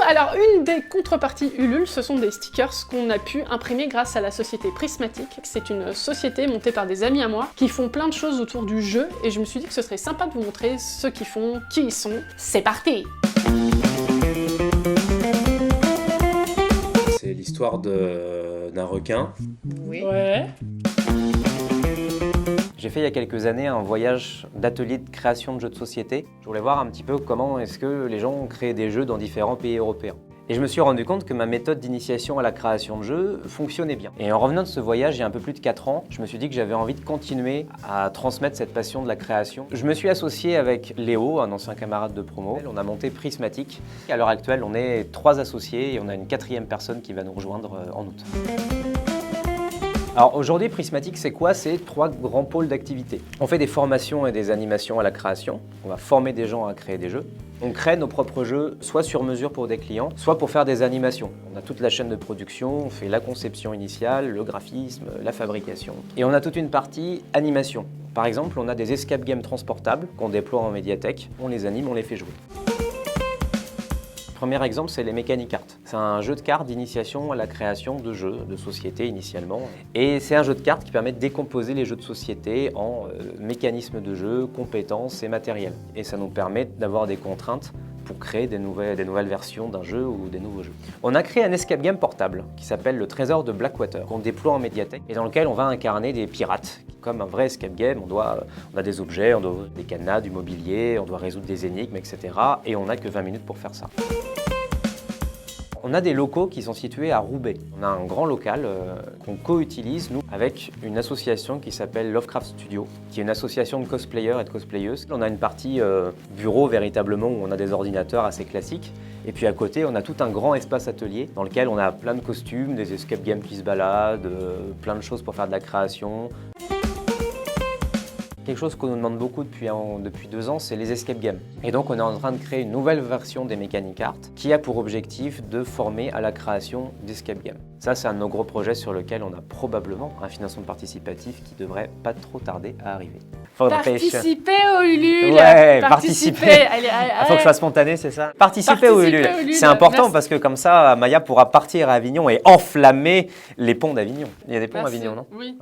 Alors une des contreparties Ulule, ce sont des stickers qu'on a pu imprimer grâce à la société Prismatic. C'est une société montée par des amis à moi qui font plein de choses autour du jeu et je me suis dit que ce serait sympa de vous montrer ce qu'ils font, qui ils sont. C'est parti! C'est l'histoire d'un requin. Oui. Ouais. J'ai fait il y a quelques années un voyage d'atelier de création de jeux de société. Je voulais voir un petit peu comment est-ce que les gens créent des jeux dans différents pays européens. Et je me suis rendu compte que ma méthode d'initiation à la création de jeux fonctionnait bien. Et en revenant de ce voyage il y a un peu plus de 4 ans, je me suis dit que j'avais envie de continuer à transmettre cette passion de la création. Je me suis associé avec Léo, un ancien camarade de promo. On a monté Prismatic. À l'heure actuelle, on est 3 associés et on a une 4e personne qui va nous rejoindre en août. Alors aujourd'hui, Prismatic, c'est quoi? C'est 3 grands pôles d'activité. On fait des formations et des animations à la création. On va former des gens à créer des jeux. On crée nos propres jeux, soit sur mesure pour des clients, soit pour faire des animations. On a toute la chaîne de production, on fait la conception initiale, le graphisme, la fabrication. Et on a toute une partie animation. Par exemple, on a des escape games transportables qu'on déploie en médiathèque. On les anime, on les fait jouer. Premier exemple, c'est les Mechanic Art. C'est un jeu de cartes d'initiation à la création de jeux de société initialement. Et c'est un jeu de cartes qui permet de décomposer les jeux de société en mécanismes de jeu, compétences et matériel. Et ça nous permet d'avoir des contraintes pour créer des nouvelles versions d'un jeu ou des nouveaux jeux. On a créé un escape game portable qui s'appelle le Trésor de Blackwater, qu'on déploie en médiathèque et dans lequel on va incarner des pirates. Comme un vrai escape game, on a des objets, on doit des cadenas, du mobilier, on doit résoudre des énigmes, etc. Et on n'a que 20 minutes pour faire ça. On a des locaux qui sont situés à Roubaix. On a un grand local qu'on co-utilise, nous, avec une association qui s'appelle Lovecraft Studio, qui est une association de cosplayers et de cosplayeuses. On a une partie bureau, véritablement, où on a des ordinateurs assez classiques. Et puis à côté, on a tout un grand espace atelier dans lequel on a plein de costumes, des escape games qui se baladent, plein de choses pour faire de la création. Quelque chose qu'on nous demande beaucoup depuis 2 ans, c'est les escape games. Et donc on est en train de créer une nouvelle version des Mechanic Art qui a pour objectif de former à la création d'escape games. Ça, c'est un de nos gros projets sur lequel on a probablement un financement participatif qui devrait pas trop tarder à arriver. Participer au Ulule. Ouais, participer. Il faut que je sois spontané, c'est ça? Participer au Ulule. C'est important parce que comme ça, Maya pourra partir à Avignon et enflammer les ponts d'Avignon. Il y a des ponts à Avignon, non? Oui.